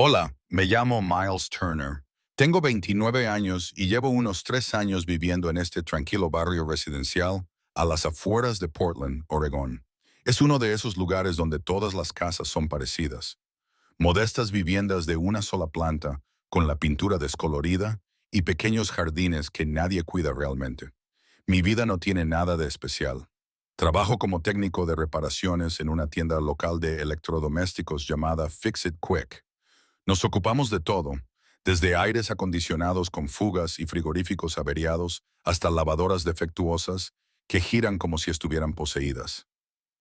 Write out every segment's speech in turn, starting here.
Hola, me llamo Miles Turner. Tengo 29 años y llevo unos 3 años viviendo en este tranquilo barrio residencial a las afueras de Portland, Oregón. Es uno de esos lugares donde todas las casas son parecidas. Modestas viviendas de una sola planta, con la pintura descolorida y pequeños jardines que nadie cuida realmente. Mi vida no tiene nada de especial. Trabajo como técnico de reparaciones en una tienda local de electrodomésticos llamada Fix It Quick. Nos ocupamos de todo, desde aires acondicionados con fugas y frigoríficos averiados hasta lavadoras defectuosas que giran como si estuvieran poseídas.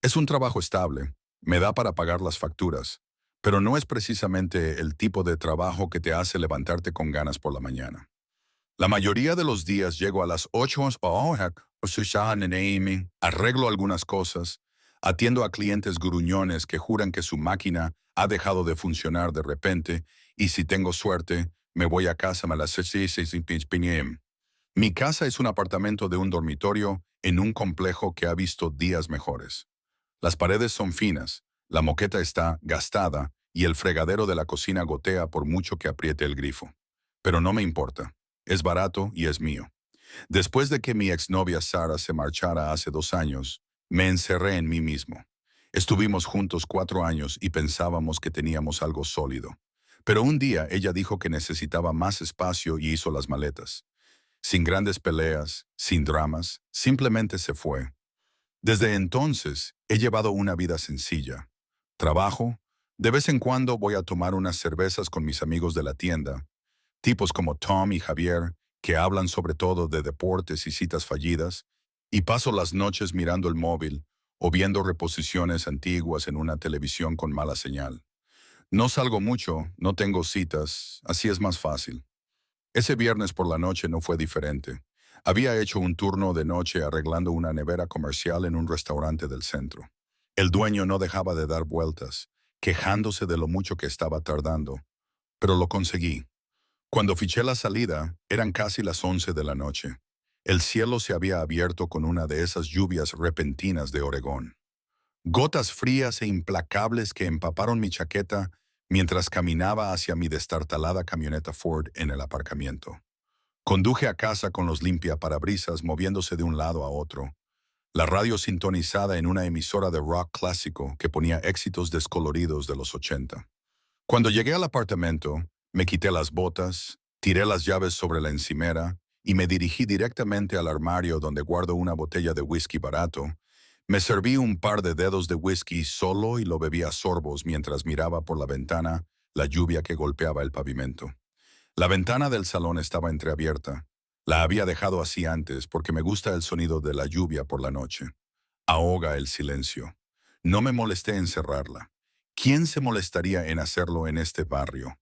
Es un trabajo estable, me da para pagar las facturas, pero no es precisamente el tipo de trabajo que te hace levantarte con ganas por la mañana. La mayoría de los días llego a las 8 arreglo algunas cosas, atiendo a clientes gruñones que juran que su máquina ha dejado de funcionar de repente y si tengo suerte, me voy a casa a las 6 p.m. Mi casa es un apartamento de un dormitorio en un complejo que ha visto días mejores. Las paredes son finas, la moqueta está gastada y el fregadero de la cocina gotea por mucho que apriete el grifo. Pero no me importa. Es barato y es mío. Después de que mi exnovia Sara se marchara hace 2 años, me encerré en mí mismo. Estuvimos juntos 4 años y pensábamos que teníamos algo sólido. Pero un día ella dijo que necesitaba más espacio y hizo las maletas. Sin grandes peleas, sin dramas, simplemente se fue. Desde entonces he llevado una vida sencilla. Trabajo, de vez en cuando voy a tomar unas cervezas con mis amigos de la tienda, tipos como Tom y Javier, que hablan sobre todo de deportes y citas fallidas, y paso las noches mirando el móvil o viendo reposiciones antiguas en una televisión con mala señal. No salgo mucho, no tengo citas, así es más fácil. Ese viernes por la noche no fue diferente. Había hecho un turno de noche arreglando una nevera comercial en un restaurante del centro. El dueño no dejaba de dar vueltas, quejándose de lo mucho que estaba tardando, pero lo conseguí. Cuando fiché la salida, eran casi las 11 de la noche. El cielo se había abierto con una de esas lluvias repentinas de Oregón. Gotas frías e implacables que empaparon mi chaqueta mientras caminaba hacia mi destartalada camioneta Ford en el aparcamiento. Conduje a casa con los limpiaparabrisas moviéndose de un lado a otro, la radio sintonizada en una emisora de rock clásico que ponía éxitos descoloridos de los 80. Cuando llegué al apartamento, me quité las botas, tiré las llaves sobre la encimera y me dirigí directamente al armario donde guardo una botella de whisky barato. Me serví un par de dedos de whisky solo y lo bebí a sorbos mientras miraba por la ventana la lluvia que golpeaba el pavimento. La ventana del salón estaba entreabierta. La había dejado así antes porque me gusta el sonido de la lluvia por la noche. Ahoga el silencio. No me molesté en cerrarla. ¿Quién se molestaría en hacerlo en este barrio?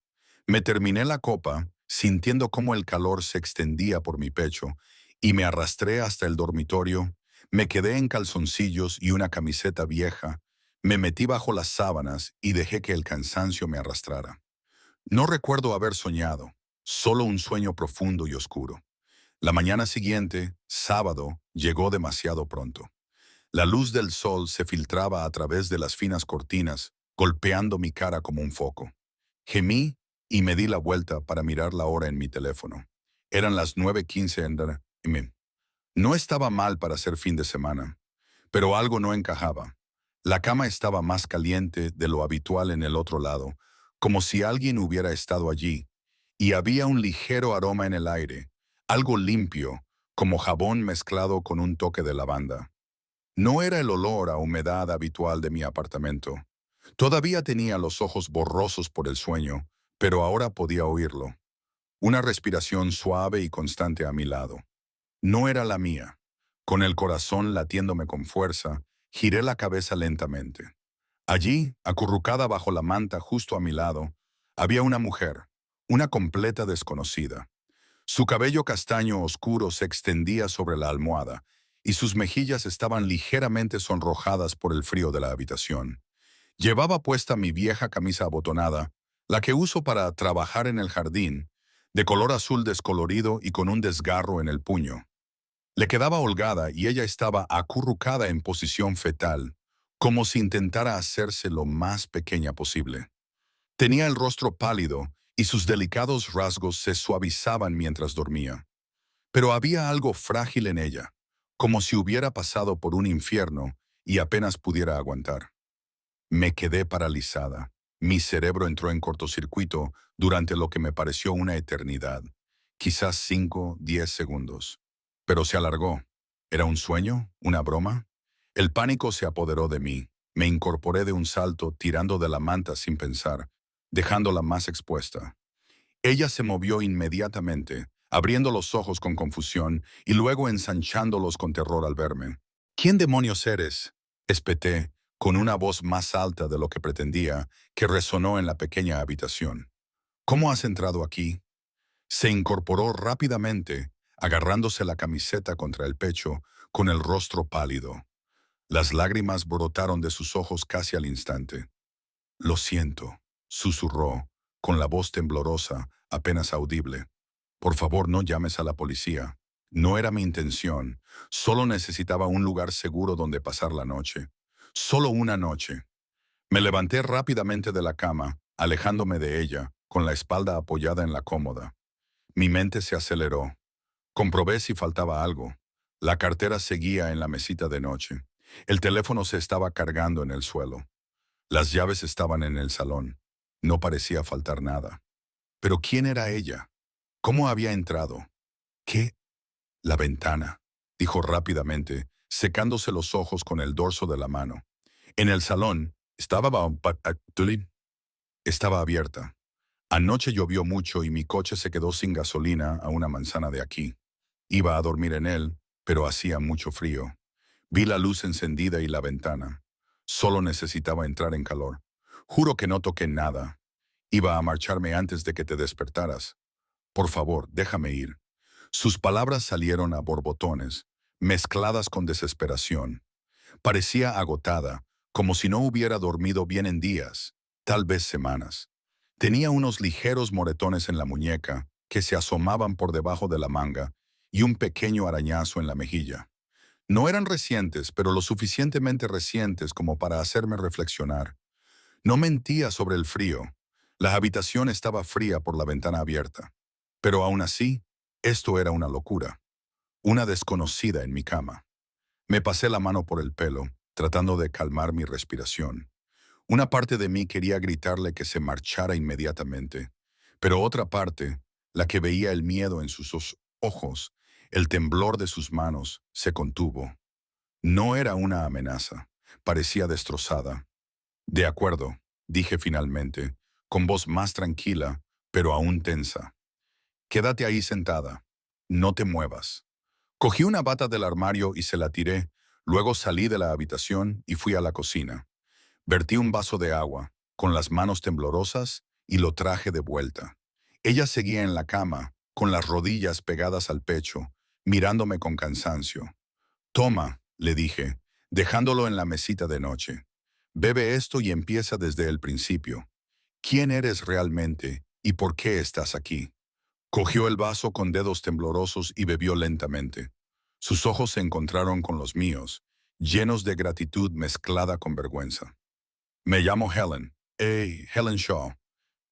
Me terminé la copa, sintiendo cómo el calor se extendía por mi pecho, y me arrastré hasta el dormitorio. Me quedé en calzoncillos y una camiseta vieja. Me metí bajo las sábanas y dejé que el cansancio me arrastrara. No recuerdo haber soñado, solo un sueño profundo y oscuro. La mañana siguiente, sábado, llegó demasiado pronto. La luz del sol se filtraba a través de las finas cortinas, golpeando mi cara como un foco. Gemí y me di la vuelta para mirar la hora en mi teléfono. Eran las 9:15 m. No estaba mal para ser fin de semana, pero algo no encajaba. La cama estaba más caliente de lo habitual en el otro lado, como si alguien hubiera estado allí, y había un ligero aroma en el aire, algo limpio, como jabón mezclado con un toque de lavanda. No era el olor a humedad habitual de mi apartamento. Todavía tenía los ojos borrosos por el sueño, pero ahora podía oírlo. Una respiración suave y constante a mi lado. No era la mía. Con el corazón latiéndome con fuerza, giré la cabeza lentamente. Allí, acurrucada bajo la manta justo a mi lado, había una mujer, una completa desconocida. Su cabello castaño oscuro se extendía sobre la almohada y sus mejillas estaban ligeramente sonrojadas por el frío de la habitación. Llevaba puesta mi vieja camisa abotonada, la que uso para trabajar en el jardín, de color azul descolorido y con un desgarro en el puño. Le quedaba holgada y ella estaba acurrucada en posición fetal, como si intentara hacerse lo más pequeña posible. Tenía el rostro pálido y sus delicados rasgos se suavizaban mientras dormía. Pero había algo frágil en ella, como si hubiera pasado por un infierno y apenas pudiera aguantar. Me quedé paralizada. Mi cerebro entró en cortocircuito durante lo que me pareció una eternidad, quizás 5, 10 segundos. Pero se alargó. ¿Era un sueño? ¿Una broma? El pánico se apoderó de mí. Me incorporé de un salto, tirando de la manta sin pensar, dejándola más expuesta. Ella se movió inmediatamente, abriendo los ojos con confusión y luego ensanchándolos con terror al verme. ¿Quién demonios eres?, espeté, con una voz más alta de lo que pretendía, que resonó en la pequeña habitación. ¿Cómo has entrado aquí? Se incorporó rápidamente, agarrándose la camiseta contra el pecho, con el rostro pálido. Las lágrimas brotaron de sus ojos casi al instante. Lo siento, susurró, con la voz temblorosa, apenas audible. Por favor, no llames a la policía. No era mi intención. Solo necesitaba un lugar seguro donde pasar la noche. Solo una noche. Me levanté rápidamente de la cama, alejándome de ella, con la espalda apoyada en la cómoda. Mi mente se aceleró. Comprobé si faltaba algo. La cartera seguía en la mesita de noche. El teléfono se estaba cargando en el suelo. Las llaves estaban en el salón. No parecía faltar nada. Pero ¿quién era ella? ¿Cómo había entrado? ¿Qué? La ventana, dijo rápidamente, secándose los ojos con el dorso de la mano. En el salón estaba abierta. Anoche llovió mucho y mi coche se quedó sin gasolina a una manzana de aquí. Iba a dormir en él, pero hacía mucho frío. Vi la luz encendida y la ventana. Solo necesitaba entrar en calor. Juro que no toqué nada. Iba a marcharme antes de que te despertaras. Por favor, déjame ir. Sus palabras salieron a borbotones, mezcladas con desesperación. Parecía agotada, como si no hubiera dormido bien en días, tal vez semanas. Tenía unos ligeros moretones en la muñeca que se asomaban por debajo de la manga y un pequeño arañazo en la mejilla. No eran recientes, pero lo suficientemente recientes como para hacerme reflexionar. No mentía sobre el frío. La habitación estaba fría por la ventana abierta. Pero aún así, esto era una locura. Una desconocida en mi cama. Me pasé la mano por el pelo, tratando de calmar mi respiración. Una parte de mí quería gritarle que se marchara inmediatamente, pero otra parte, la que veía el miedo en sus ojos, el temblor de sus manos, se contuvo. No era una amenaza. Parecía destrozada. De acuerdo, dije finalmente, con voz más tranquila, pero aún tensa. Quédate ahí sentada. No te muevas. Cogí una bata del armario y se la tiré. Luego salí de la habitación y fui a la cocina. Vertí un vaso de agua, con las manos temblorosas, y lo traje de vuelta. Ella seguía en la cama, con las rodillas pegadas al pecho, mirándome con cansancio. Toma, le dije, dejándolo en la mesita de noche. Bebe esto y empieza desde el principio. ¿Quién eres realmente y por qué estás aquí? Cogió el vaso con dedos temblorosos y bebió lentamente. Sus ojos se encontraron con los míos, llenos de gratitud mezclada con vergüenza. Me llamo Helen. Helen Shaw.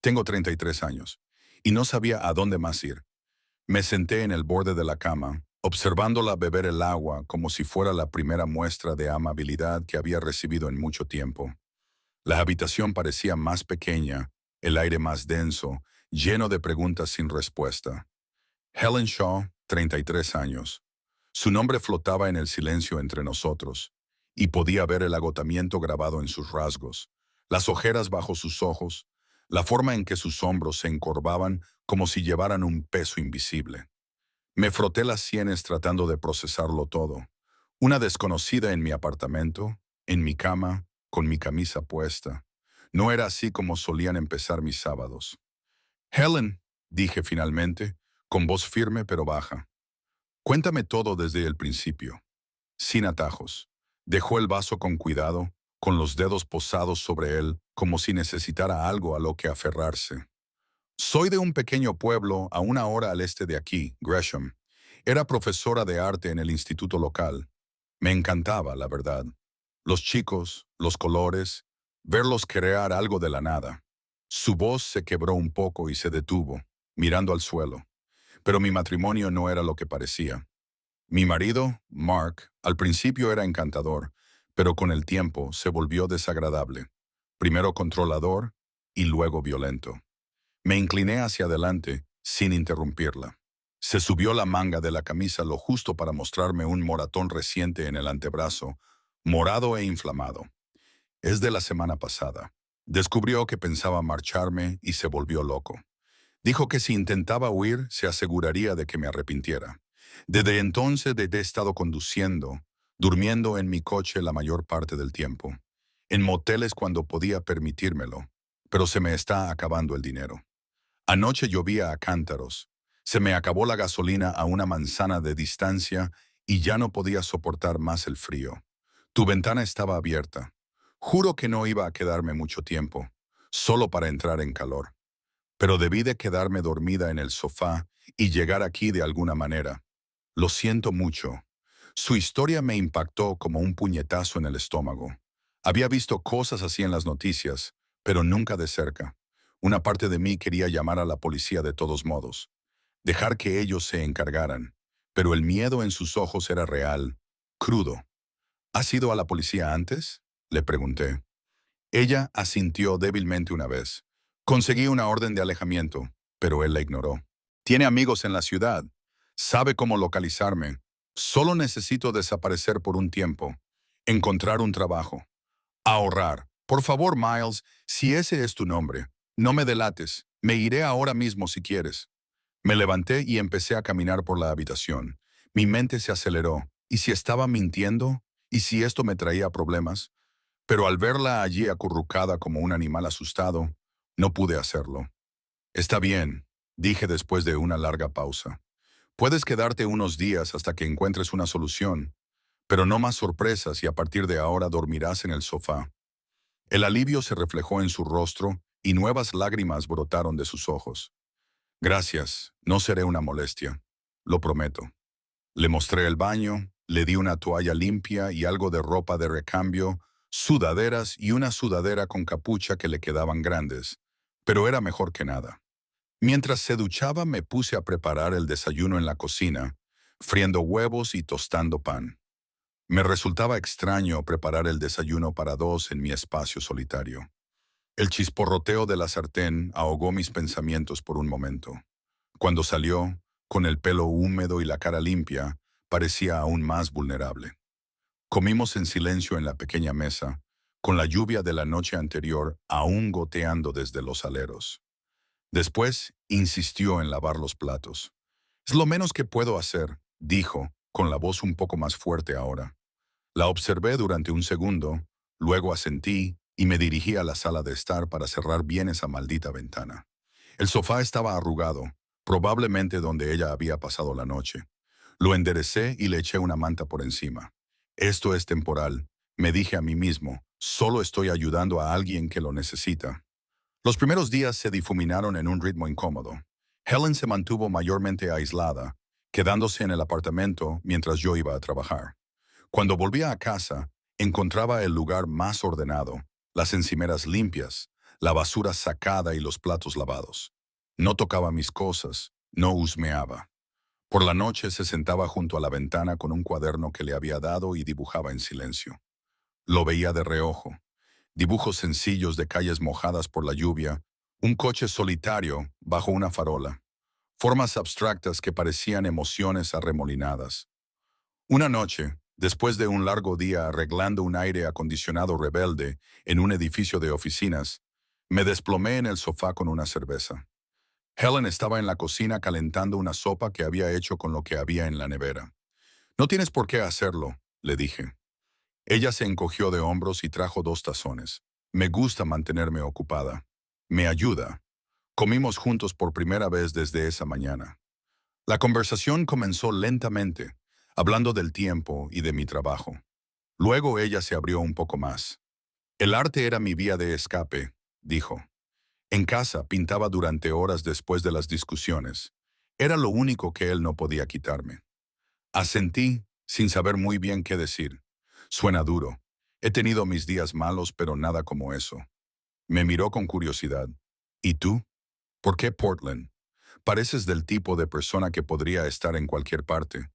Tengo 33 años. Y no sabía a dónde más ir. Me senté en el borde de la cama, observándola beber el agua como si fuera la primera muestra de amabilidad que había recibido en mucho tiempo. La habitación parecía más pequeña, el aire más denso, lleno de preguntas sin respuesta. Helen Shaw, 33 años. Su nombre flotaba en el silencio entre nosotros, y podía ver el agotamiento grabado en sus rasgos, las ojeras bajo sus ojos, la forma en que sus hombros se encorvaban como si llevaran un peso invisible. Me froté las sienes tratando de procesarlo todo. Una desconocida en mi apartamento, en mi cama, con mi camisa puesta. No era así como solían empezar mis sábados. Helen, dije finalmente, con voz firme pero baja. Cuéntame todo desde el principio. Sin atajos. Dejó el vaso con cuidado, con los dedos posados sobre él, como si necesitara algo a lo que aferrarse. Soy de un pequeño pueblo a 1 hora al este de aquí, Gresham. Era profesora de arte en el instituto local. Me encantaba, la verdad. Los chicos, los colores, verlos crear algo de la nada. Su voz se quebró un poco y se detuvo, mirando al suelo. Pero mi matrimonio no era lo que parecía. Mi marido, Mark, al principio era encantador, pero con el tiempo se volvió desagradable. Primero controlador y luego violento. Me incliné hacia adelante, sin interrumpirla. Se subió la manga de la camisa lo justo para mostrarme un moratón reciente en el antebrazo, morado e inflamado. Es de la semana pasada. Descubrió que pensaba marcharme y se volvió loco. Dijo que si intentaba huir, se aseguraría de que me arrepintiera. Desde entonces he estado conduciendo, durmiendo en mi coche la mayor parte del tiempo, en moteles cuando podía permitírmelo, pero se me está acabando el dinero. Anoche llovía a cántaros. Se me acabó la gasolina a una manzana de distancia y ya no podía soportar más el frío. Tu ventana estaba abierta. Juro que no iba a quedarme mucho tiempo, solo para entrar en calor. Pero debí de quedarme dormida en el sofá y llegar aquí de alguna manera. Lo siento mucho. Su historia me impactó como un puñetazo en el estómago. Había visto cosas así en las noticias, pero nunca de cerca. Una parte de mí quería llamar a la policía de todos modos, dejar que ellos se encargaran, pero el miedo en sus ojos era real, crudo. ¿Has ido a la policía antes?, le pregunté. Ella asintió débilmente una vez. Conseguí una orden de alejamiento, pero él la ignoró. Tiene amigos en la ciudad. Sabe cómo localizarme. Solo necesito desaparecer por un tiempo. Encontrar un trabajo. Ahorrar. Por favor, Miles, si ese es tu nombre, no me delates. Me iré ahora mismo si quieres. Me levanté y empecé a caminar por la habitación. Mi mente se aceleró. ¿Y si estaba mintiendo? ¿Y si esto me traía problemas? Pero al verla allí acurrucada como un animal asustado, no pude hacerlo. Está bien, dije después de una larga pausa. Puedes quedarte unos días hasta que encuentres una solución, pero no más sorpresas y a partir de ahora dormirás en el sofá. El alivio se reflejó en su rostro y nuevas lágrimas brotaron de sus ojos. Gracias, no seré una molestia. Lo prometo. Le mostré el baño, le di una toalla limpia y algo de ropa de recambio, sudaderas y una sudadera con capucha que le quedaban grandes, pero era mejor que nada. Mientras se duchaba me puse a preparar el desayuno en la cocina, friendo huevos y tostando pan. Me resultaba extraño preparar el desayuno para dos en mi espacio solitario. El chisporroteo de la sartén ahogó mis pensamientos por un momento. Cuando salió, con el pelo húmedo y la cara limpia, parecía aún más vulnerable. Comimos en silencio en la pequeña mesa, con la lluvia de la noche anterior aún goteando desde los aleros. Después insistió en lavar los platos. Es lo menos que puedo hacer, dijo, con la voz un poco más fuerte ahora. La observé durante un segundo, luego asentí y me dirigí a la sala de estar para cerrar bien esa maldita ventana. El sofá estaba arrugado, probablemente donde ella había pasado la noche. Lo enderecé y le eché una manta por encima. Esto es temporal, me dije a mí mismo, solo estoy ayudando a alguien que lo necesita. Los primeros días se difuminaron en un ritmo incómodo. Helen se mantuvo mayormente aislada, quedándose en el apartamento mientras yo iba a trabajar. Cuando volvía a casa, encontraba el lugar más ordenado, las encimeras limpias, la basura sacada y los platos lavados. No tocaba mis cosas, no husmeaba. Por la noche se sentaba junto a la ventana con un cuaderno que le había dado y dibujaba en silencio. Lo veía de reojo. Dibujos sencillos de calles mojadas por la lluvia, un coche solitario bajo una farola, formas abstractas que parecían emociones arremolinadas. Una noche, después de un largo día arreglando un aire acondicionado rebelde en un edificio de oficinas, me desplomé en el sofá con una cerveza. Helen estaba en la cocina calentando una sopa que había hecho con lo que había en la nevera. No tienes por qué hacerlo, le dije. Ella se encogió de hombros y trajo 2 tazones. Me gusta mantenerme ocupada. Me ayuda. Comimos juntos por primera vez desde esa mañana. La conversación comenzó lentamente, hablando del tiempo y de mi trabajo. Luego ella se abrió un poco más. El arte era mi vía de escape, dijo. En casa pintaba durante horas después de las discusiones. Era lo único que él no podía quitarme. Asentí, sin saber muy bien qué decir. Suena duro. He tenido mis días malos, pero nada como eso. Me miró con curiosidad. ¿Y tú? ¿Por qué Portland? Pareces del tipo de persona que podría estar en cualquier parte.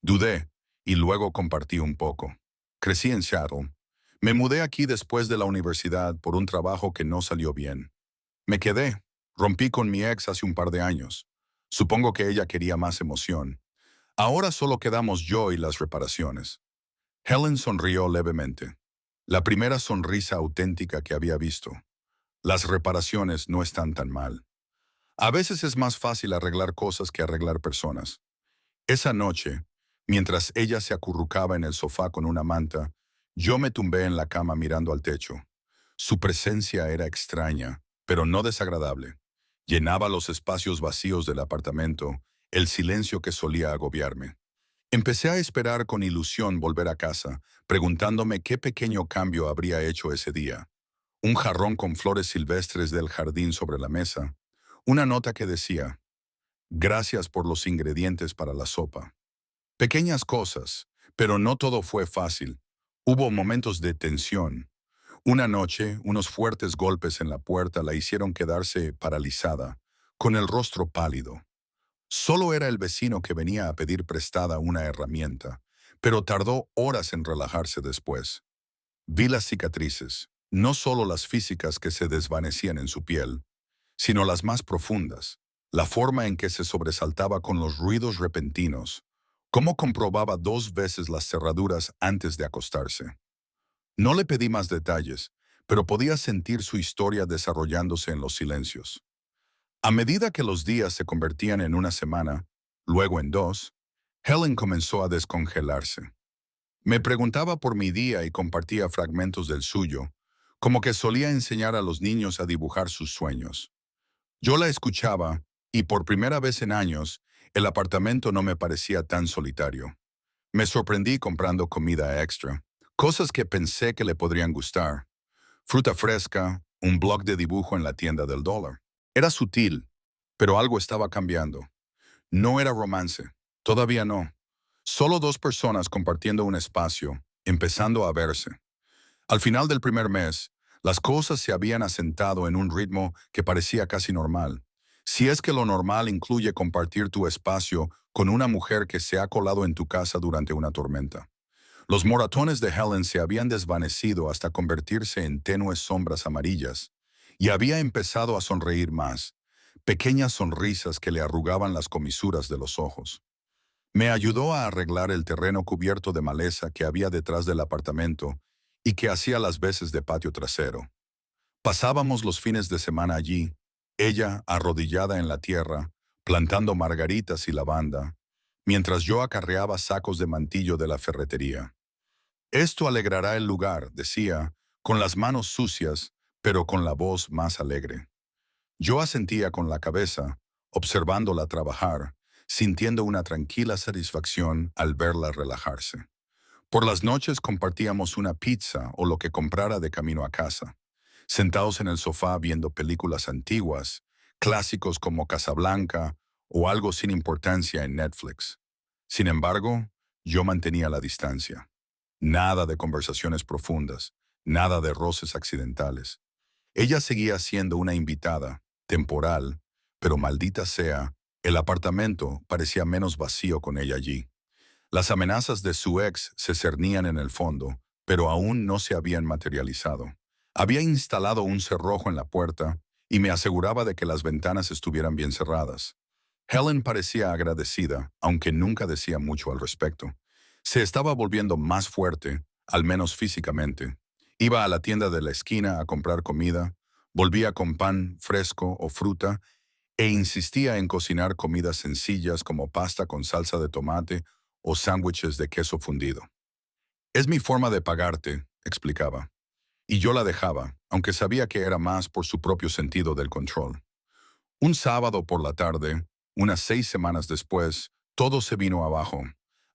Dudé, y luego compartí un poco. Crecí en Seattle. Me mudé aquí después de la universidad por un trabajo que no salió bien. Me quedé. Rompí con mi ex hace un par de años. Supongo que ella quería más emoción. Ahora solo quedamos yo y las reparaciones. Helen sonrió levemente. La primera sonrisa auténtica que había visto. Las reparaciones no están tan mal. A veces es más fácil arreglar cosas que arreglar personas. Esa noche, mientras ella se acurrucaba en el sofá con una manta, yo me tumbé en la cama mirando al techo. Su presencia era extraña, pero no desagradable. Llenaba los espacios vacíos del apartamento, el silencio que solía agobiarme. Empecé a esperar con ilusión volver a casa, preguntándome qué pequeño cambio habría hecho ese día. Un jarrón con flores silvestres del jardín sobre la mesa. Una nota que decía, gracias por los ingredientes para la sopa. Pequeñas cosas, pero no todo fue fácil. Hubo momentos de tensión. Una noche, unos fuertes golpes en la puerta la hicieron quedarse paralizada, con el rostro pálido. Solo era el vecino que venía a pedir prestada una herramienta, pero tardó horas en relajarse después. Vi las cicatrices, no solo las físicas que se desvanecían en su piel, sino las más profundas, la forma en que se sobresaltaba con los ruidos repentinos, cómo comprobaba 2 veces las cerraduras antes de acostarse. No le pedí más detalles, pero podía sentir su historia desarrollándose en los silencios. A medida que los días se convertían en una semana, luego en 2, Helen comenzó a descongelarse. Me preguntaba por mi día y compartía fragmentos del suyo, como que solía enseñar a los niños a dibujar sus sueños. Yo la escuchaba, y por primera vez en años, el apartamento no me parecía tan solitario. Me sorprendí comprando comida extra, cosas que pensé que le podrían gustar. Fruta fresca, un blog de dibujo en la tienda del dólar. Era sutil, pero algo estaba cambiando. No era romance, todavía no. Solo 2 personas compartiendo un espacio, empezando a verse. Al final del primer mes, las cosas se habían asentado en un ritmo que parecía casi normal. Si es que lo normal incluye compartir tu espacio con una mujer que se ha colado en tu casa durante una tormenta. Los moratones de Helen se habían desvanecido hasta convertirse en tenues sombras amarillas, y había empezado a sonreír más, pequeñas sonrisas que le arrugaban las comisuras de los ojos. Me ayudó a arreglar el terreno cubierto de maleza que había detrás del apartamento y que hacía las veces de patio trasero. Pasábamos los fines de semana allí, ella arrodillada en la tierra, plantando margaritas y lavanda, mientras yo acarreaba sacos de mantillo de la ferretería. Esto alegrará el lugar, decía, con las manos sucias, pero con la voz más alegre. Yo asentía con la cabeza, observándola trabajar, sintiendo una tranquila satisfacción al verla relajarse. Por las noches compartíamos una pizza o lo que comprara de camino a casa, sentados en el sofá viendo películas antiguas, clásicos como Casablanca o algo sin importancia en Netflix. Sin embargo, yo mantenía la distancia. Nada de conversaciones profundas, nada de roces accidentales. Ella seguía siendo una invitada, temporal, pero maldita sea, el apartamento parecía menos vacío con ella allí. Las amenazas de su ex se cernían en el fondo, pero aún no se habían materializado. Había instalado un cerrojo en la puerta y me aseguraba de que las ventanas estuvieran bien cerradas. Helen parecía agradecida, aunque nunca decía mucho al respecto. Se estaba volviendo más fuerte, al menos físicamente. Iba a la tienda de la esquina a comprar comida, volvía con pan fresco o fruta e insistía en cocinar comidas sencillas como pasta con salsa de tomate o sándwiches de queso fundido. Es mi forma de pagarte, explicaba. Y yo la dejaba, aunque sabía que era más por su propio sentido del control. Un sábado por la tarde, unas 6 semanas después, todo se vino abajo.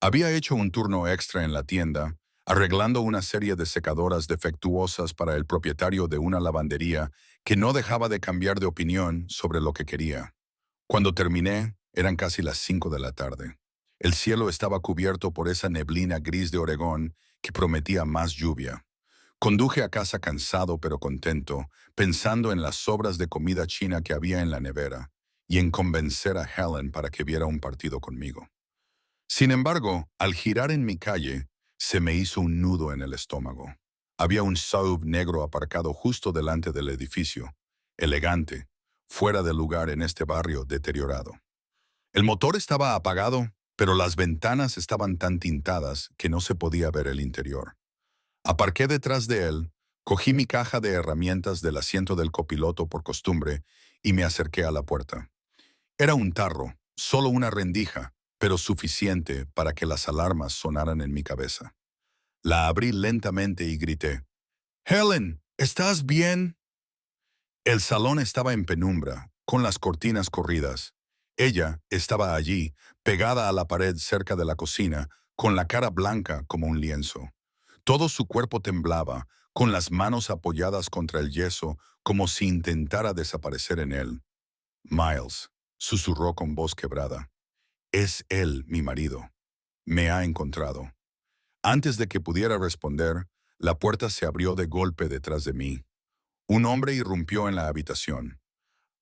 Había hecho un turno extra en la tienda, arreglando una serie de secadoras defectuosas para el propietario de una lavandería que no dejaba de cambiar de opinión sobre lo que quería. Cuando terminé, eran casi las 5 de la tarde. El cielo estaba cubierto por esa neblina gris de Oregón que prometía más lluvia. Conduje a casa cansado pero contento, pensando en las sobras de comida china que había en la nevera y en convencer a Helen para que viera un partido conmigo. Sin embargo, al girar en mi calle, se me hizo un nudo en el estómago. Había un Saab negro aparcado justo delante del edificio, elegante, fuera de lugar en este barrio deteriorado. El motor estaba apagado, pero las ventanas estaban tan tintadas que no se podía ver el interior. Aparqué detrás de él, cogí mi caja de herramientas del asiento del copiloto por costumbre y me acerqué a la puerta. Era un tarro, solo una rendija, pero suficiente para que las alarmas sonaran en mi cabeza. La abrí lentamente y grité, «Helen, ¿estás bien?» El salón estaba en penumbra, con las cortinas corridas. Ella estaba allí, pegada a la pared cerca de la cocina, con la cara blanca como un lienzo. Todo su cuerpo temblaba, con las manos apoyadas contra el yeso, como si intentara desaparecer en él. «Miles», susurró con voz quebrada. «Es él, mi marido. Me ha encontrado». Antes de que pudiera responder, la puerta se abrió de golpe detrás de mí. Un hombre irrumpió en la habitación.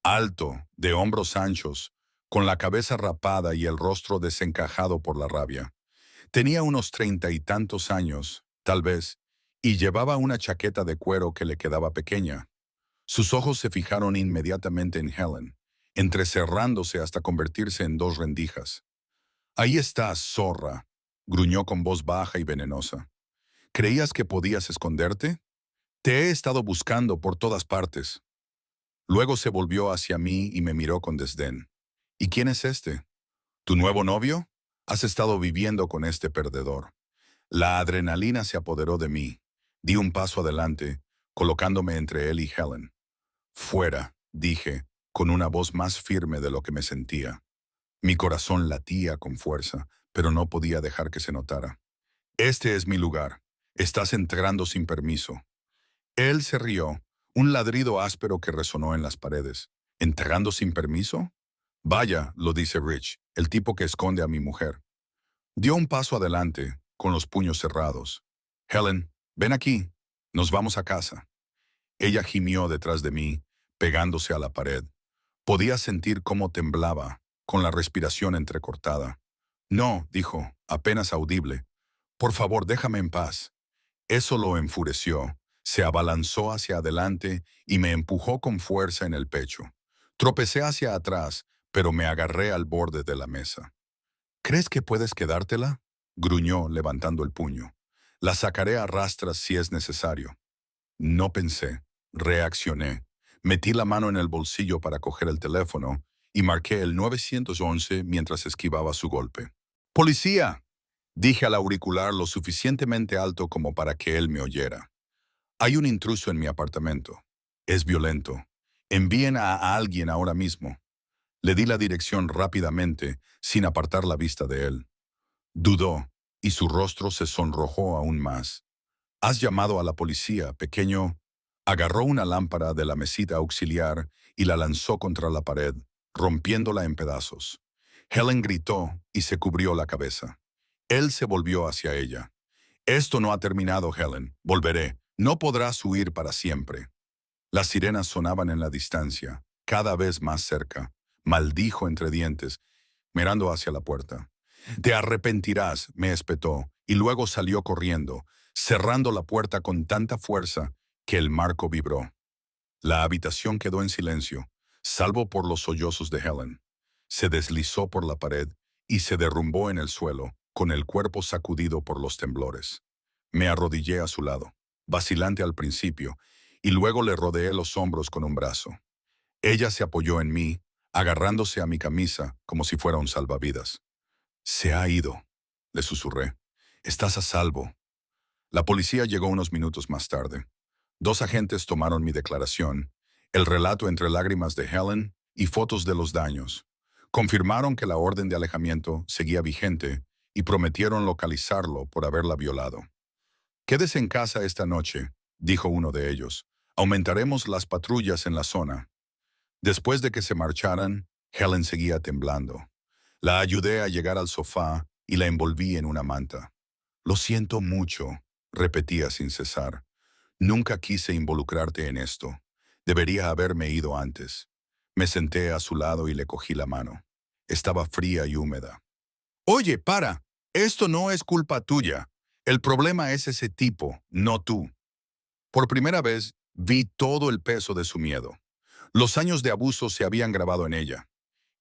Alto, de hombros anchos, con la cabeza rapada y el rostro desencajado por la rabia. Tenía unos 30 y tantos años, tal vez, y llevaba una chaqueta de cuero que le quedaba pequeña. Sus ojos se fijaron inmediatamente en Helen, entrecerrándose hasta convertirse en dos rendijas. «Ahí estás, zorra», gruñó con voz baja y venenosa. «¿Creías que podías esconderte? Te he estado buscando por todas partes». Luego se volvió hacia mí y me miró con desdén. «¿Y quién es este? ¿Tu nuevo novio? Has estado viviendo con este perdedor». La adrenalina se apoderó de mí. Di un paso adelante, colocándome entre él y Helen. «Fuera», dije, con una voz más firme de lo que me sentía. Mi corazón latía con fuerza, pero no podía dejar que se notara. «Este es mi lugar. Estás entrando sin permiso». Él se rió, un ladrido áspero que resonó en las paredes. «¿Entrando sin permiso?» «Vaya», lo dice Rich, el tipo que esconde a mi mujer. Dio un paso adelante, con los puños cerrados. «Helen, ven aquí. Nos vamos a casa». Ella gimió detrás de mí, pegándose a la pared. Podía sentir cómo temblaba, con la respiración entrecortada. «No», dijo, apenas audible. «Por favor, déjame en paz». Eso lo enfureció. Se abalanzó hacia adelante y me empujó con fuerza en el pecho. Tropecé hacia atrás, pero me agarré al borde de la mesa. «¿Crees que puedes quedártela?», gruñó levantando el puño. «La sacaré a rastras si es necesario». No pensé. Reaccioné. Metí la mano en el bolsillo para coger el teléfono y marqué el 911 mientras esquivaba su golpe. «¡Policía!», dije al auricular lo suficientemente alto como para que él me oyera. «Hay un intruso en mi apartamento. Es violento. Envíen a alguien ahora mismo». Le di la dirección rápidamente, sin apartar la vista de él. Dudó, y su rostro se sonrojó aún más. «¿Has llamado a la policía, pequeño?» Agarró una lámpara de la mesita auxiliar y la lanzó contra la pared, rompiéndola en pedazos. Helen gritó y se cubrió la cabeza. Él se volvió hacia ella. «Esto no ha terminado, Helen. Volveré. No podrás huir para siempre». Las sirenas sonaban en la distancia, cada vez más cerca. Maldijo entre dientes, mirando hacia la puerta. «Te arrepentirás», me espetó, y luego salió corriendo, cerrando la puerta con tanta fuerza que el marco vibró. La habitación quedó en silencio, salvo por los sollozos de Helen. Se deslizó por la pared y se derrumbó en el suelo, con el cuerpo sacudido por los temblores. Me arrodillé a su lado, vacilante al principio, y luego le rodeé los hombros con un brazo. Ella se apoyó en mí, agarrándose a mi camisa como si fuera un salvavidas. «Se ha ido», le susurré. «Estás a salvo». La policía llegó unos minutos más tarde. 2 agentes tomaron mi declaración, el relato entre lágrimas de Helen y fotos de los daños. Confirmaron que la orden de alejamiento seguía vigente y prometieron localizarlo por haberla violado. «Quédese en casa esta noche», dijo uno de ellos. «Aumentaremos las patrullas en la zona». Después de que se marcharan, Helen seguía temblando. La ayudé a llegar al sofá y la envolví en una manta. «Lo siento mucho», repetía sin cesar. Nunca quise involucrarte en esto. Debería haberme ido antes. Me senté a su lado y le cogí la mano. Estaba fría y húmeda. Oye, para. Esto no es culpa tuya. El problema es ese tipo, no tú. Por primera vez, vi todo el peso de su miedo. Los años de abuso se habían grabado en ella.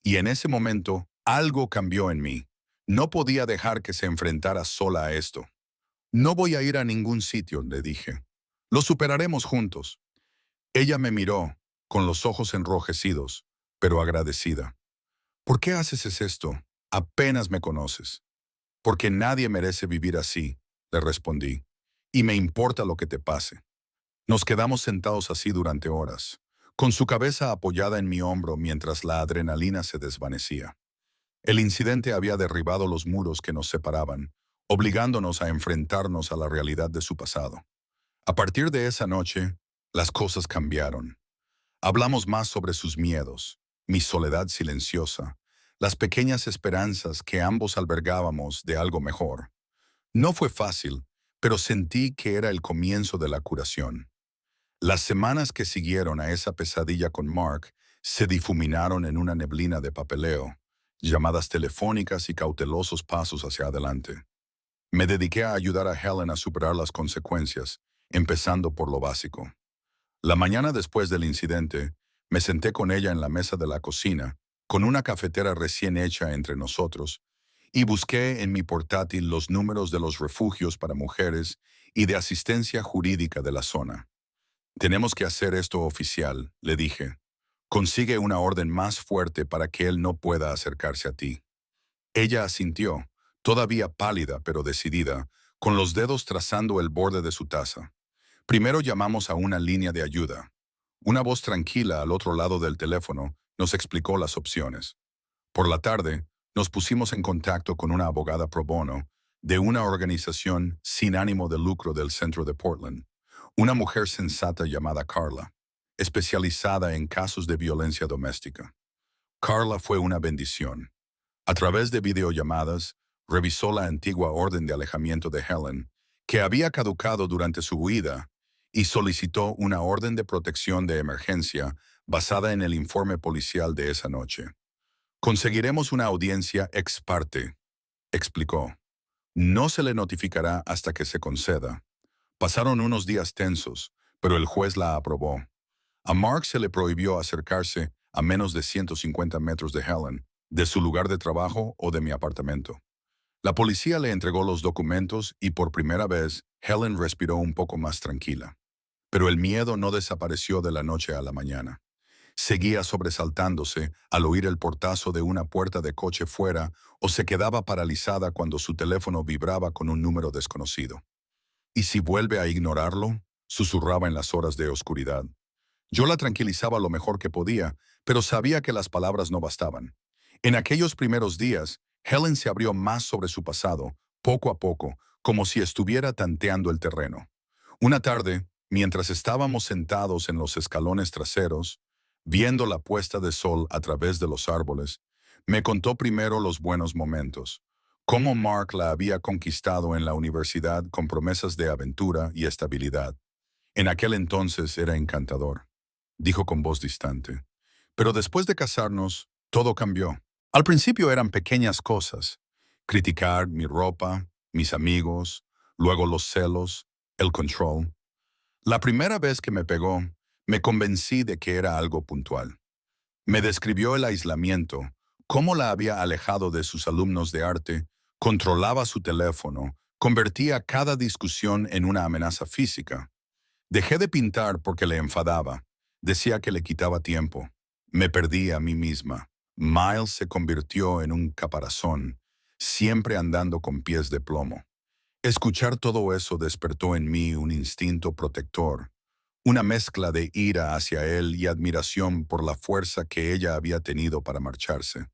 Y en ese momento, algo cambió en mí. No podía dejar que se enfrentara sola a esto. No voy a ir a ningún sitio, le dije. Lo superaremos juntos. Ella me miró, con los ojos enrojecidos, pero agradecida. ¿Por qué haces esto? Apenas me conoces. Porque nadie merece vivir así, le respondí. Y me importa lo que te pase. Nos quedamos sentados así durante horas, con su cabeza apoyada en mi hombro mientras la adrenalina se desvanecía. El incidente había derribado los muros que nos separaban, obligándonos a enfrentarnos a la realidad de su pasado. A partir de esa noche, las cosas cambiaron. Hablamos más sobre sus miedos, mi soledad silenciosa, las pequeñas esperanzas que ambos albergábamos de algo mejor. No fue fácil, pero sentí que era el comienzo de la curación. Las semanas que siguieron a esa pesadilla con Mark se difuminaron en una neblina de papeleo, llamadas telefónicas y cautelosos pasos hacia adelante. Me dediqué a ayudar a Helen a superar las consecuencias, empezando por lo básico. La mañana después del incidente, me senté con ella en la mesa de la cocina, con una cafetera recién hecha entre nosotros, y busqué en mi portátil los números de los refugios para mujeres y de asistencia jurídica de la zona. Tenemos que hacer esto oficial, le dije. Consigue una orden más fuerte para que él no pueda acercarse a ti. Ella asintió, todavía pálida pero decidida, con los dedos trazando el borde de su taza. Primero llamamos a una línea de ayuda. Una voz tranquila al otro lado del teléfono nos explicó las opciones. Por la tarde, nos pusimos en contacto con una abogada pro bono de una organización sin ánimo de lucro del centro de Portland, una mujer sensata llamada Carla, especializada en casos de violencia doméstica. Carla fue una bendición. A través de videollamadas, revisó la antigua orden de alejamiento de Helen, que había caducado durante su huida, y solicitó una orden de protección de emergencia basada en el informe policial de esa noche. Conseguiremos una audiencia ex parte, explicó. No se le notificará hasta que se conceda. Pasaron unos días tensos, pero el juez la aprobó. A Mark se le prohibió acercarse a menos de 150 metros de Helen, de su lugar de trabajo o de mi apartamento. La policía le entregó los documentos y por primera vez Helen respiró un poco más tranquila. Pero el miedo no desapareció de la noche a la mañana. Seguía sobresaltándose al oír el portazo de una puerta de coche fuera o se quedaba paralizada cuando su teléfono vibraba con un número desconocido. ¿Y si vuelve a ignorarlo?, susurraba en las horas de oscuridad. Yo la tranquilizaba lo mejor que podía, pero sabía que las palabras no bastaban. En aquellos primeros días, Helen se abrió más sobre su pasado, poco a poco, como si estuviera tanteando el terreno. Una tarde, mientras estábamos sentados en los escalones traseros, viendo la puesta de sol a través de los árboles, me contó primero los buenos momentos, cómo Mark la había conquistado en la universidad con promesas de aventura y estabilidad. En aquel entonces era encantador, dijo con voz distante. Pero después de casarnos, todo cambió. Al principio eran pequeñas cosas. Criticar mi ropa, mis amigos, luego los celos, el control. La primera vez que me pegó, me convencí de que era algo puntual. Me describió el aislamiento, cómo la había alejado de sus alumnos de arte, controlaba su teléfono, convertía cada discusión en una amenaza física. Dejé de pintar porque le enfadaba. Decía que le quitaba tiempo. Me perdí a mí misma. Miles se convirtió en un caparazón, siempre andando con pies de plomo. Escuchar todo eso despertó en mí un instinto protector, una mezcla de ira hacia él y admiración por la fuerza que ella había tenido para marcharse.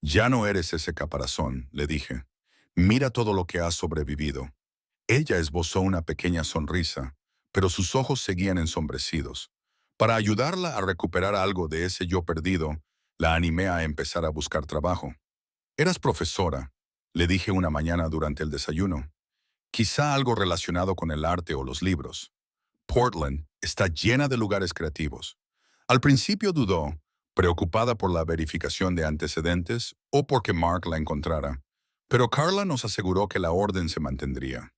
Ya no eres ese caparazón, le dije. Mira todo lo que has sobrevivido. Ella esbozó una pequeña sonrisa, pero sus ojos seguían ensombrecidos. Para ayudarla a recuperar algo de ese yo perdido, la animé a empezar a buscar trabajo. Eras profesora, le dije una mañana durante el desayuno. Quizá algo relacionado con el arte o los libros. Portland está llena de lugares creativos. Al principio dudó, preocupada por la verificación de antecedentes o porque Mark la encontrara, pero Carla nos aseguró que la orden se mantendría.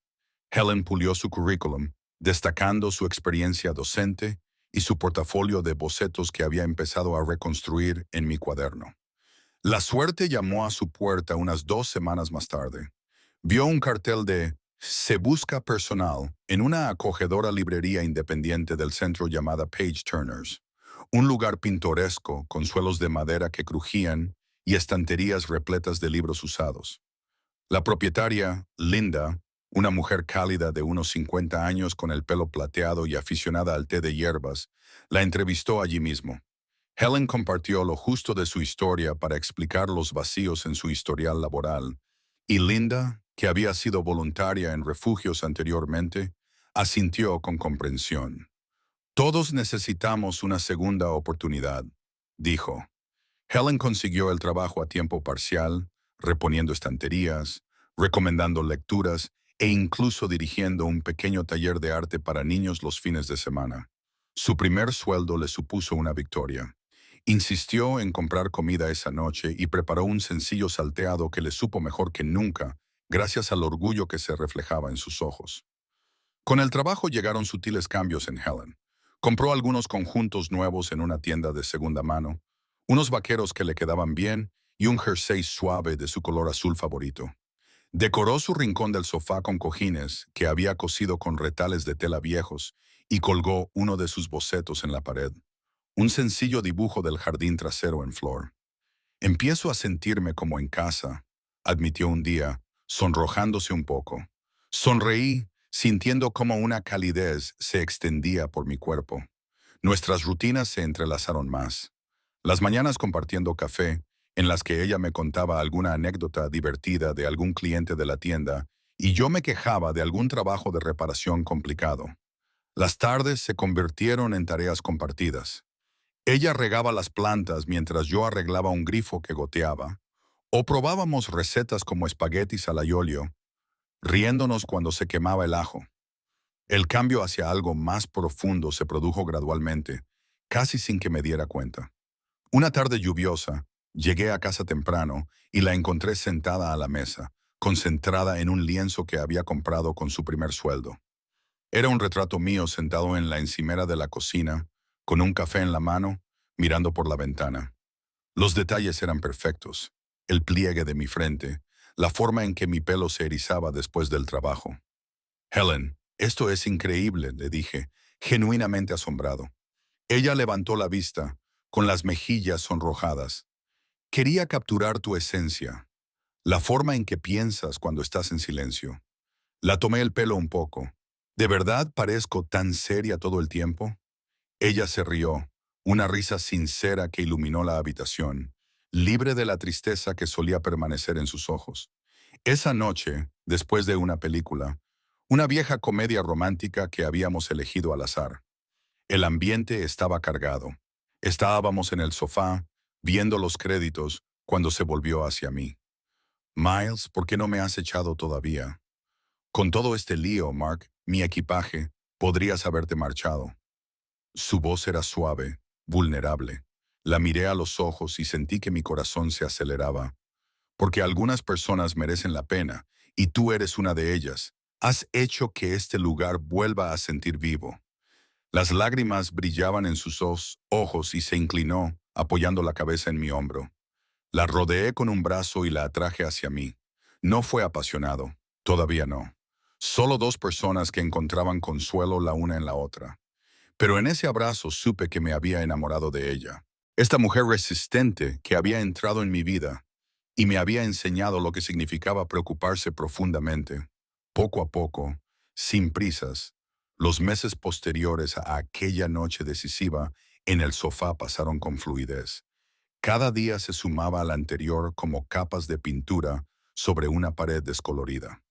Helen pulió su currículum, destacando su experiencia docente y su portafolio de bocetos que había empezado a reconstruir en mi cuaderno. La suerte llamó a su puerta unas 2 semanas más tarde. Vio un cartel de "Se busca personal" en una acogedora librería independiente del centro llamada Page Turners, un lugar pintoresco con suelos de madera que crujían y estanterías repletas de libros usados. La propietaria, Linda, una mujer cálida de unos 50 años con el pelo plateado y aficionada al té de hierbas, la entrevistó allí mismo. Helen compartió lo justo de su historia para explicar los vacíos en su historial laboral, y Linda, que había sido voluntaria en refugios anteriormente, asintió con comprensión. Todos necesitamos una segunda oportunidad, dijo. Helen consiguió el trabajo a tiempo parcial, reponiendo estanterías, recomendando lecturas e incluso dirigiendo un pequeño taller de arte para niños los fines de semana. Su primer sueldo le supuso una victoria. Insistió en comprar comida esa noche y preparó un sencillo salteado que le supo mejor que nunca, gracias al orgullo que se reflejaba en sus ojos. Con el trabajo llegaron sutiles cambios en Helen. Compró algunos conjuntos nuevos en una tienda de segunda mano, unos vaqueros que le quedaban bien y un jersey suave de su color azul favorito. Decoró su rincón del sofá con cojines que había cosido con retales de tela viejos y colgó uno de sus bocetos en la pared, un sencillo dibujo del jardín trasero en flor. Empiezo a sentirme como en casa, admitió un día, sonrojándose un poco. Sonreí, sintiendo cómo una calidez se extendía por mi cuerpo. Nuestras rutinas se entrelazaron más. Las mañanas compartiendo café, en las que ella me contaba alguna anécdota divertida de algún cliente de la tienda, y yo me quejaba de algún trabajo de reparación complicado. Las tardes se convirtieron en tareas compartidas. Ella regaba las plantas mientras yo arreglaba un grifo que goteaba, o probábamos recetas como espaguetis al aiolio, riéndonos cuando se quemaba el ajo. El cambio hacia algo más profundo se produjo gradualmente, casi sin que me diera cuenta. Una tarde lluviosa, llegué a casa temprano y la encontré sentada a la mesa, concentrada en un lienzo que había comprado con su primer sueldo. Era un retrato mío sentado en la encimera de la cocina, con un café en la mano, mirando por la ventana. Los detalles eran perfectos: el pliegue de mi frente, la forma en que mi pelo se erizaba después del trabajo. Helen, esto es increíble, le dije, genuinamente asombrado. Ella levantó la vista, con las mejillas sonrojadas. Quería capturar tu esencia, la forma en que piensas cuando estás en silencio. La tomé el pelo un poco. ¿De verdad parezco tan seria todo el tiempo? Ella se rió, una risa sincera que iluminó la habitación, libre de la tristeza que solía permanecer en sus ojos. Esa noche, después de una película, una vieja comedia romántica que habíamos elegido al azar. El ambiente estaba cargado. Estábamos en el sofá, viendo los créditos, cuando se volvió hacia mí. Miles, ¿por qué no me has echado todavía? Con todo este lío, Mark, mi equipaje, podrías haberte marchado. Su voz era suave, vulnerable. La miré a los ojos y sentí que mi corazón se aceleraba. Porque algunas personas merecen la pena, y tú eres una de ellas. Has hecho que este lugar vuelva a sentir vivo. Las lágrimas brillaban en sus ojos y se inclinó, apoyando la cabeza en mi hombro. La rodeé con un brazo y la atraje hacia mí. No fue apasionado, todavía no. Solo dos personas que encontraban consuelo la una en la otra. Pero en ese abrazo supe que me había enamorado de ella. Esta mujer resistente que había entrado en mi vida y me había enseñado lo que significaba preocuparse profundamente. Poco a poco, sin prisas, los meses posteriores a aquella noche decisiva en el sofá pasaron con fluidez. Cada día se sumaba al anterior como capas de pintura sobre una pared descolorida.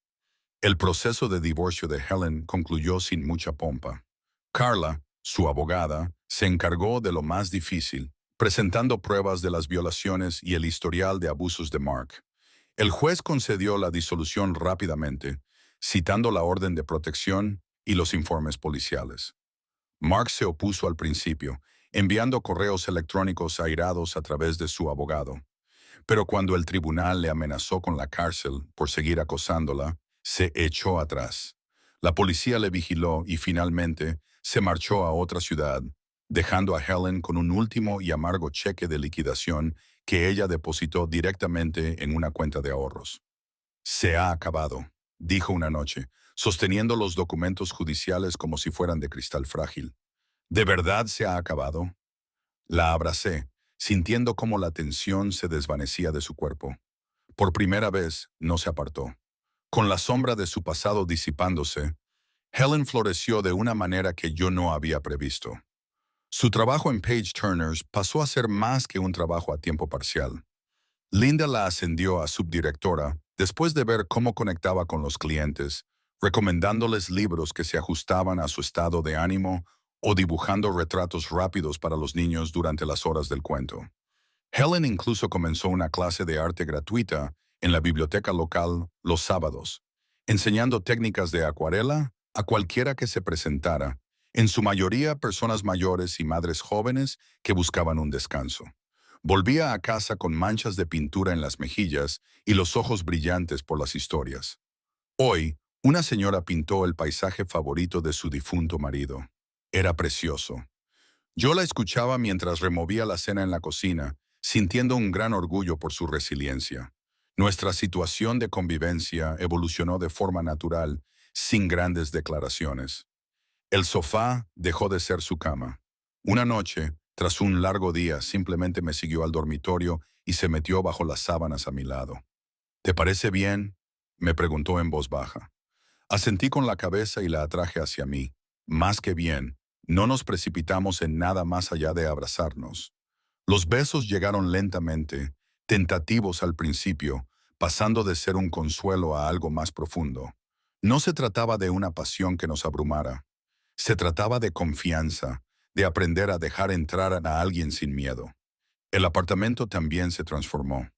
El proceso de divorcio de Helen concluyó sin mucha pompa. Carla, su abogada, se encargó de lo más difícil, presentando pruebas de las violaciones y el historial de abusos de Mark. El juez concedió la disolución rápidamente, citando la orden de protección y los informes policiales. Mark se opuso al principio, enviando correos electrónicos airados a través de su abogado. Pero cuando el tribunal le amenazó con la cárcel por seguir acosándola, se echó atrás. La policía le vigiló y finalmente se marchó a otra ciudad, dejando a Helen con un último y amargo cheque de liquidación que ella depositó directamente en una cuenta de ahorros. Se ha acabado, dijo una noche, sosteniendo los documentos judiciales como si fueran de cristal frágil. ¿De verdad se ha acabado? La abracé, sintiendo cómo la tensión se desvanecía de su cuerpo. Por primera vez, no se apartó. Con la sombra de su pasado disipándose, Helen floreció de una manera que yo no había previsto. Su trabajo en Page Turners pasó a ser más que un trabajo a tiempo parcial. Linda la ascendió a subdirectora después de ver cómo conectaba con los clientes, recomendándoles libros que se ajustaban a su estado de ánimo o dibujando retratos rápidos para los niños durante las horas del cuento. Helen incluso comenzó una clase de arte gratuita en la biblioteca local los sábados, enseñando técnicas de acuarela a cualquiera que se presentara, en su mayoría personas mayores y madres jóvenes que buscaban un descanso. Volvía a casa con manchas de pintura en las mejillas y los ojos brillantes por las historias. Hoy, una señora pintó el paisaje favorito de su difunto marido. Era precioso. Yo la escuchaba mientras removía la cena en la cocina, sintiendo un gran orgullo por su resiliencia. Nuestra situación de convivencia evolucionó de forma natural, sin grandes declaraciones. El sofá dejó de ser su cama. Una noche, tras un largo día, simplemente me siguió al dormitorio y se metió bajo las sábanas a mi lado. ¿Te parece bien?, me preguntó en voz baja. Asentí con la cabeza y la atraje hacia mí. Más que bien, no nos precipitamos en nada más allá de abrazarnos. Los besos llegaron lentamente, tentativos al principio, pasando de ser un consuelo a algo más profundo. No se trataba de una pasión que nos abrumara. Se trataba de confianza, de aprender a dejar entrar a alguien sin miedo. El apartamento también se transformó.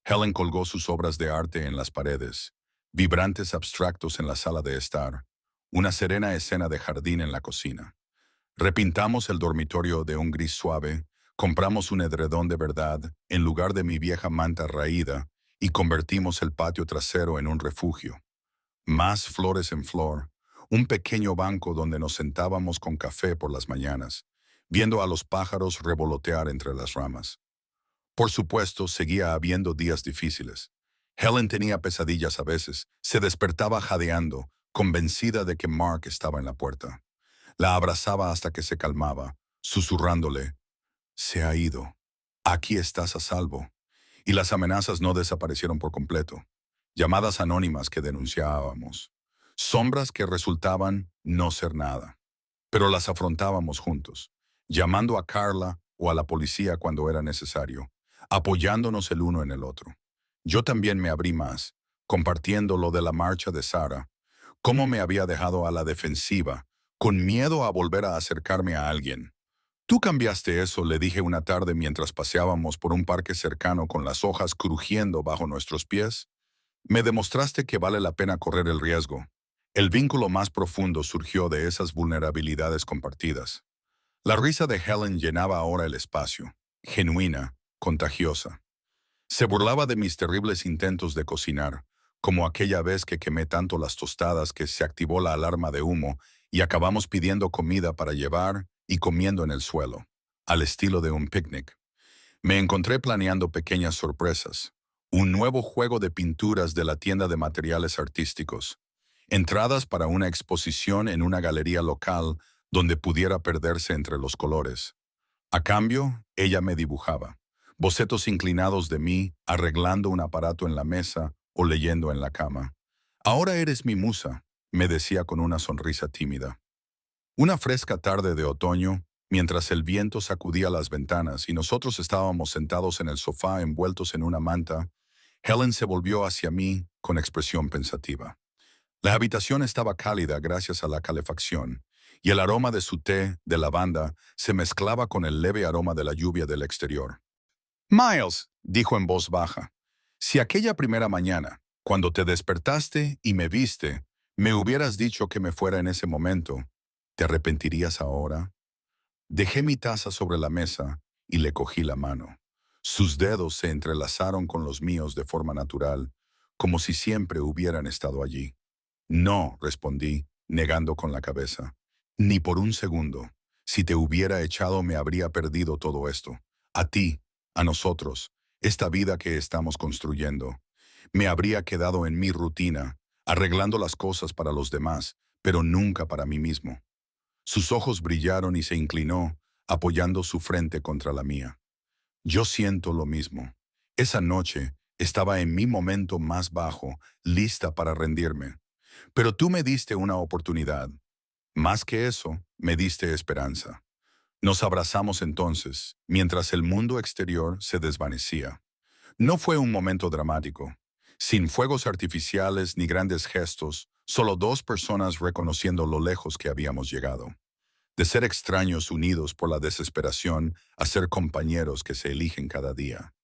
Helen colgó sus obras de arte en las paredes, vibrantes abstractos en la sala de estar, una serena escena de jardín en la cocina. Repintamos el dormitorio de un gris suave, compramos un edredón de verdad en lugar de mi vieja manta raída y convertimos el patio trasero en un refugio. Más flores en flor, un pequeño banco donde nos sentábamos con café por las mañanas, viendo a los pájaros revolotear entre las ramas. Por supuesto, seguía habiendo días difíciles. Helen tenía pesadillas a veces, se despertaba jadeando, convencida de que Mark estaba en la puerta. La abrazaba hasta que se calmaba, susurrándole, «Se ha ido. Aquí estás a salvo». Y las amenazas no desaparecieron por completo. Llamadas anónimas que denunciábamos. Sombras que resultaban no ser nada. Pero las afrontábamos juntos, llamando a Carla o a la policía cuando era necesario, apoyándonos el uno en el otro. Yo también me abrí más, compartiendo lo de la marcha de Sara, cómo me había dejado a la defensiva, con miedo a volver a acercarme a alguien. «Tú cambiaste eso», le dije una tarde mientras paseábamos por un parque cercano con las hojas crujiendo bajo nuestros pies. «Me demostraste que vale la pena correr el riesgo». El vínculo más profundo surgió de esas vulnerabilidades compartidas. La risa de Helen llenaba ahora el espacio, genuina, contagiosa. Se burlaba de mis terribles intentos de cocinar, como aquella vez que quemé tanto las tostadas que se activó la alarma de humo y acabamos pidiendo comida para llevar y comiendo en el suelo, al estilo de un picnic. Me encontré planeando pequeñas sorpresas, un nuevo juego de pinturas de la tienda de materiales artísticos, entradas para una exposición en una galería local donde pudiera perderse entre los colores. A cambio, ella me dibujaba, bocetos inclinados de mí, arreglando un aparato en la mesa o leyendo en la cama. «Ahora eres mi musa», me decía con una sonrisa tímida. Una fresca tarde de otoño, mientras el viento sacudía las ventanas y nosotros estábamos sentados en el sofá envueltos en una manta, Helen se volvió hacia mí con expresión pensativa. La habitación estaba cálida gracias a la calefacción, y el aroma de su té de lavanda se mezclaba con el leve aroma de la lluvia del exterior. «Miles», dijo en voz baja, «si aquella primera mañana, cuando te despertaste y me viste, me hubieras dicho que me fuera en ese momento, ¿Te arrepentirías ahora? Dejé mi taza sobre la mesa y le cogí la mano. Sus dedos se entrelazaron con los míos de forma natural, como si siempre hubieran estado allí. No, respondí, negando con la cabeza. Ni por un segundo. Si te hubiera echado me habría perdido todo esto. A ti, a nosotros, esta vida que estamos construyendo. Me habría quedado en mi rutina, arreglando las cosas para los demás, pero nunca para mí mismo. Sus ojos brillaron y se inclinó, apoyando su frente contra la mía. Yo siento lo mismo. Esa noche estaba en mi momento más bajo, lista para rendirme. Pero tú me diste una oportunidad. Más que eso, me diste esperanza. Nos abrazamos entonces, mientras el mundo exterior se desvanecía. No fue un momento dramático. Sin fuegos artificiales ni grandes gestos, solo dos personas reconociendo lo lejos que habíamos llegado. De ser extraños unidos por la desesperación a ser compañeros que se eligen cada día.